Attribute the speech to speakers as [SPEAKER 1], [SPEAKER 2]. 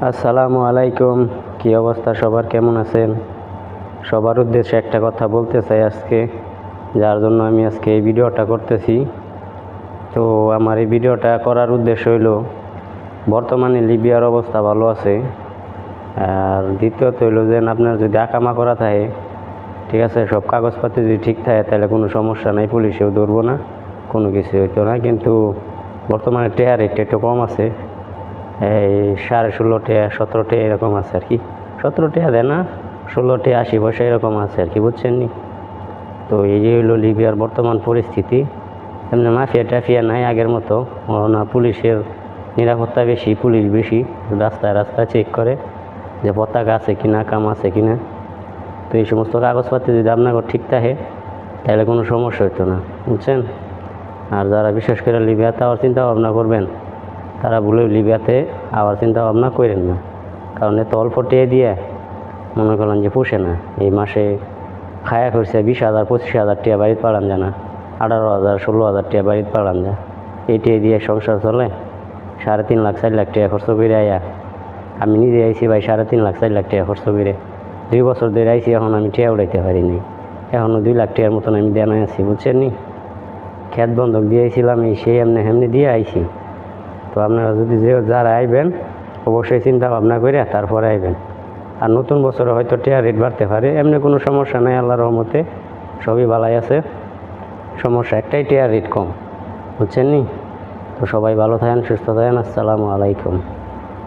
[SPEAKER 1] আসসালামু আলাইকুম। কি অবস্থা সবার, কেমন আছেন? সবার উদ্দেশ্যে একটা কথা বলতে চাই আজকে, যার জন্য আমি আজকে এই ভিডিওটা করতেছি। তো আমার এই ভিডিওটা করার উদ্দেশ্য হইল, বর্তমানে লিবিয়ার অবস্থা ভালো আছে। আর দ্বিতীয়ত হইল যে আপনার যদি আকামা করা থাকে, ঠিক আছে, সব কাগজপত্র যদি ঠিক থাকে তাহলে কোনো সমস্যা নাই, পুলিশেও ধরবো না, কোনো কিছু হইতো না। কিন্তু বর্তমানে টেয়ার রেটটা একটু কম আছে, এই 16.5 টাকা 17 টাকা এরকম আছে আর কি। 17 টাকা দেয় না, 16 টাকা 80 পয়সা এরকম আছে আর কি, বুঝছেন নি? তো এই যে হইলো লিবিয়ার বর্তমান পরিস্থিতি। এমনি মাফিয়া টাফিয়া নাই আগের মতো, না, পুলিশের নিরাপত্তা বেশি, পুলিশ বেশি, রাস্তায় রাস্তায় চেক করে যে পতাকা আছে কিনা, কাম আছে কিনা। তো এই সমস্ত কাগজপত্র যদি আপনাকে ঠিক থাকে তাহলে কোনো সমস্যা হতো না, বুঝছেন? আর যারা বিশেষ করে লিবিয়াতে আবার চিন্তা ভাবনা করবেন, তারা ভুলেও লিবিয়াতে আবার চিন্তা ভাবনা করেন না। কারণ এত অল্প টেয়ে দিয়ে মনে করলেন যে পুষে না। এই মাসে খায়া করছে 20,000 25,000 টাকা বাড়িতে পাঠান যায় না, 18,000 16,000 টাকা বাড়িতে পাঠান যায়। এই টেয়ে দিয়ে সংসার চলে। 3.5 লাখ 4 লাখ টাকা খরচ করে আয়া আমি নিজে আইছি ভাই, 3.5 লাখ 4 লাখ টাকা খরচ করে 2 বছর ধরে আইছি, এখন আমি টেয়া উড়াইতে পারিনি। এখনও 2 লাখ টাকার মতন আমি দেনায় আছি, বুঝছেন নি? খেত বন্ধক দিয়েছিলাম, এই সেই এমনি দিয়ে আইছি। তো আপনারা যদি যারা আইবেন অবশ্যই চিন্তা ভাবনা করে তারপরে আইবেন। আর নতুন বছরে হয়তো টেয়ার রেট বাড়তে পারে, এমনি কোনো সমস্যা নেই, আল্লাহর রহমতে সবই ভালাই আছে। সমস্যা একটাই, টেয়ার রেট কম, বুঝছেন নি? তো সবাই ভালো থাকেন, সুস্থ থাকেন। আসসালামু আলাইকুম।